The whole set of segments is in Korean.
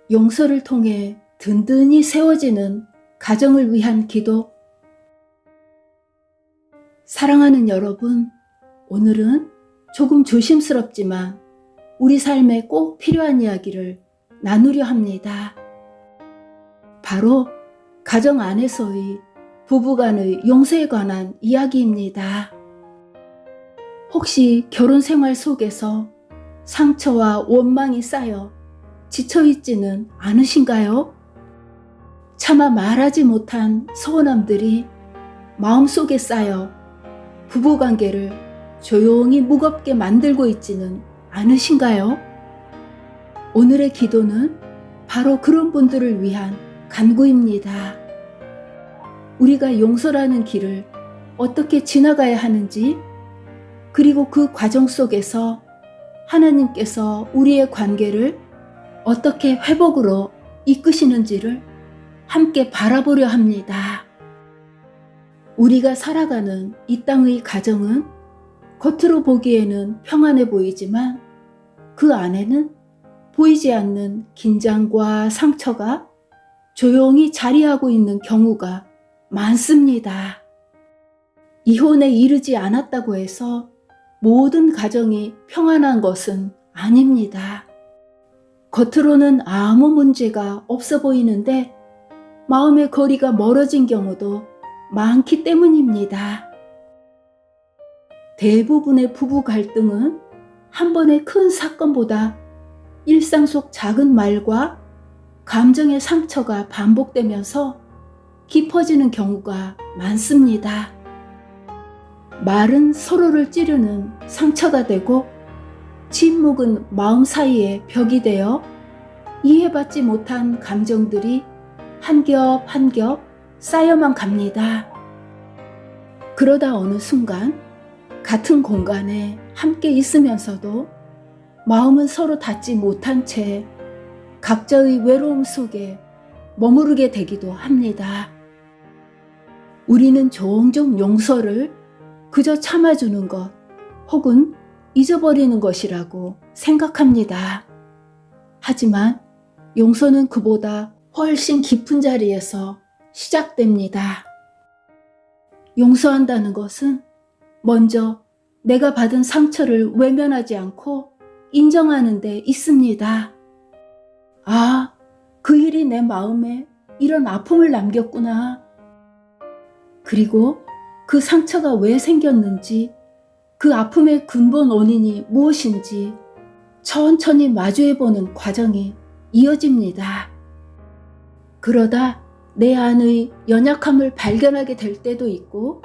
용서를 통해 든든히 세워지는 가정을 위한 기도. 사랑하는 여러분, 오늘은 조금 조심스럽지만 우리 삶에 꼭 필요한 이야기를 나누려 합니다. 바로 가정 안에서의 부부간의 용서에 관한 이야기입니다. 혹시 결혼 생활 속에서 상처와 원망이 쌓여 지쳐있지는 않으신가요? 차마 말하지 못한 서운함들이 마음속에 쌓여 부부관계를 조용히 무겁게 만들고 있지는 않으신가요? 오늘의 기도는 바로 그런 분들을 위한 간구입니다. 우리가 용서라는 길을 어떻게 지나가야 하는지, 그리고 그 과정 속에서 하나님께서 우리의 관계를 어떻게 회복으로 이끄시는지를 함께 바라보려 합니다. 우리가 살아가는 이 땅의 가정은 겉으로 보기에는 평안해 보이지만 그 안에는 보이지 않는 긴장과 상처가 조용히 자리하고 있는 경우가 많습니다. 이혼에 이르지 않았다고 해서 모든 가정이 평안한 것은 아닙니다. 겉으로는 아무 문제가 없어 보이는데 마음의 거리가 멀어진 경우도 많기 때문입니다. 대부분의 부부 갈등은 한 번의 큰 사건보다 일상 속 작은 말과 감정의 상처가 반복되면서 깊어지는 경우가 많습니다. 말은 서로를 찌르는 상처가 되고 침묵은 마음 사이에 벽이 되어 이해받지 못한 감정들이 한 겹 한 겹 쌓여만 갑니다. 그러다 어느 순간 같은 공간에 함께 있으면서도 마음은 서로 닿지 못한 채 각자의 외로움 속에 머무르게 되기도 합니다. 우리는 종종 용서를 그저 참아주는 것 혹은 잊어버리는 것이라고 생각합니다. 하지만 용서는 그보다 훨씬 깊은 자리에서 시작됩니다. 용서한다는 것은 먼저 내가 받은 상처를 외면하지 않고 인정하는 데 있습니다. 아, 그 일이 내 마음에 이런 아픔을 남겼구나. 그리고 그 상처가 왜 생겼는지, 그 아픔의 근본 원인이 무엇인지 천천히 마주해보는 과정이 이어집니다. 그러다 내 안의 연약함을 발견하게 될 때도 있고,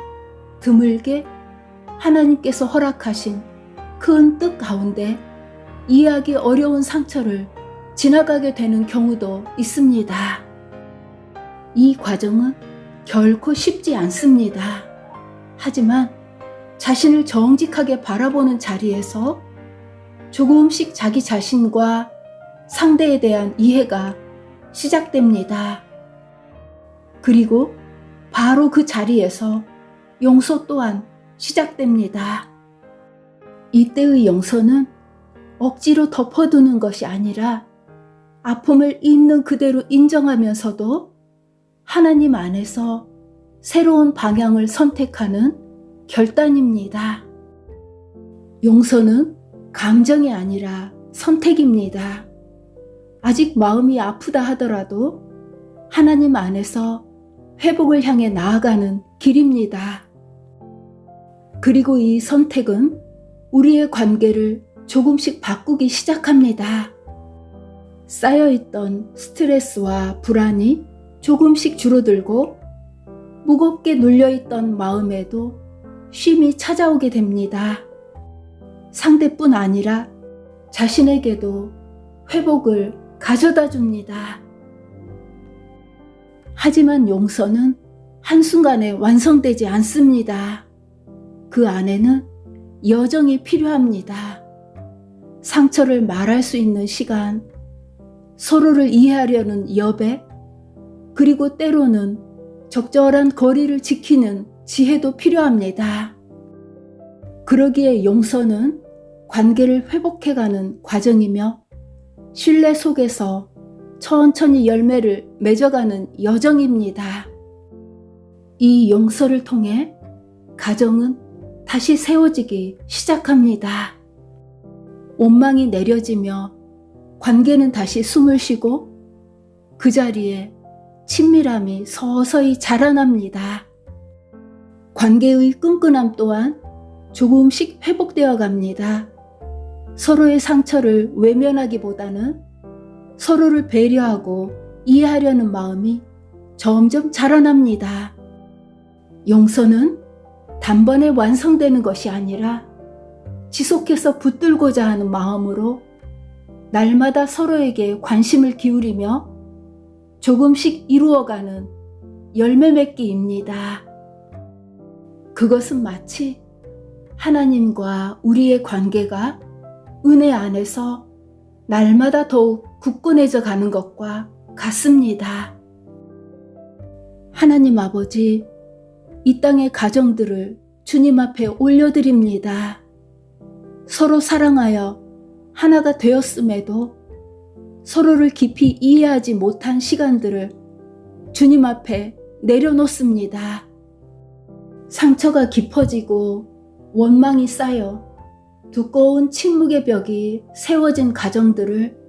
드물게 하나님께서 허락하신 큰 뜻 가운데 이해하기 어려운 상처를 지나가게 되는 경우도 있습니다. 이 과정은 결코 쉽지 않습니다. 하지만 자신을 정직하게 바라보는 자리에서 조금씩 자기 자신과 상대에 대한 이해가 시작됩니다. 그리고 바로 그 자리에서 용서 또한 시작됩니다. 이때의 용서는 억지로 덮어두는 것이 아니라 아픔을 있는 그대로 인정하면서도 하나님 안에서 새로운 방향을 선택하는 결단입니다. 용서는 감정이 아니라 선택입니다. 아직 마음이 아프다 하더라도 하나님 안에서 회복을 향해 나아가는 길입니다. 그리고 이 선택은 우리의 관계를 조금씩 바꾸기 시작합니다. 쌓여있던 스트레스와 불안이 조금씩 줄어들고 무겁게 눌려있던 마음에도 쉼이 찾아오게 됩니다. 상대뿐 아니라 자신에게도 회복을 가져다 줍니다. 하지만 용서는 한순간에 완성되지 않습니다. 그 안에는 여정이 필요합니다. 상처를 말할 수 있는 시간, 서로를 이해하려는 여백, 그리고 때로는 적절한 거리를 지키는 지혜도 필요합니다. 그러기에 용서는 관계를 회복해가는 과정이며 신뢰 속에서 천천히 열매를 맺어가는 여정입니다. 이 용서를 통해 가정은 다시 세워지기 시작합니다. 원망이 내려지며 관계는 다시 숨을 쉬고 그 자리에 친밀함이 서서히 자라납니다. 관계의 끈끈함 또한 조금씩 회복되어 갑니다. 서로의 상처를 외면하기보다는 서로를 배려하고 이해하려는 마음이 점점 자라납니다. 용서는 단번에 완성되는 것이 아니라 지속해서 붙들고자 하는 마음으로 날마다 서로에게 관심을 기울이며 조금씩 이루어가는 열매 맺기입니다. 그것은 마치 하나님과 우리의 관계가 은혜 안에서 날마다 더욱 굳건해져 가는 것과 같습니다. 하나님 아버지, 이 땅의 가정들을 주님 앞에 올려드립니다. 서로 사랑하여 하나가 되었음에도 서로를 깊이 이해하지 못한 시간들을 주님 앞에 내려놓습니다. 상처가 깊어지고 원망이 쌓여 두꺼운 침묵의 벽이 세워진 가정들을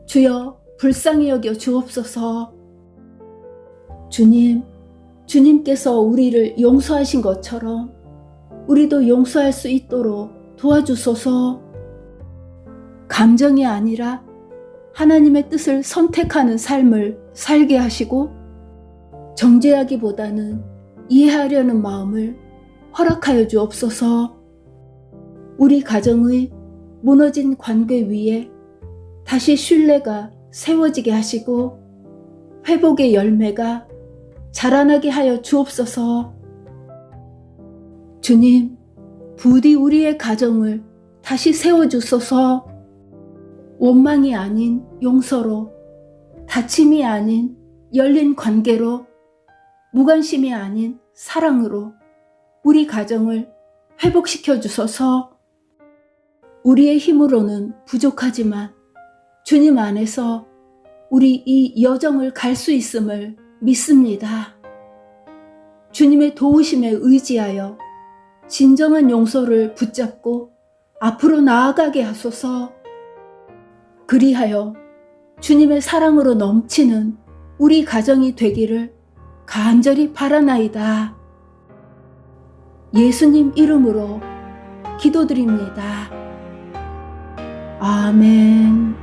주여 불쌍히 여겨 주옵소서. 주님께서 우리를 용서하신 것처럼 우리도 용서할 수 있도록 도와주소서. 감정이 아니라 하나님의 뜻을 선택하는 삶을 살게 하시고 정죄하기보다는 이해하려는 마음을 허락하여 주옵소서. 우리 가정의 무너진 관계 위에 다시 신뢰가 세워지게 하시고 회복의 열매가 자라나게 하여 주옵소서. 주님, 부디 우리의 가정을 다시 세워주소서. 원망이 아닌 용서로, 다침이 아닌 열린 관계로, 무관심이 아닌 사랑으로 우리 가정을 회복시켜 주소서. 우리의 힘으로는 부족하지만 주님 안에서 우리 이 여정을 갈 수 있음을 믿습니다. 주님의 도우심에 의지하여 진정한 용서를 붙잡고 앞으로 나아가게 하소서. 그리하여 주님의 사랑으로 넘치는 우리 가정이 되기를 간절히 바라나이다. 예수님 이름으로 기도드립니다. 아멘.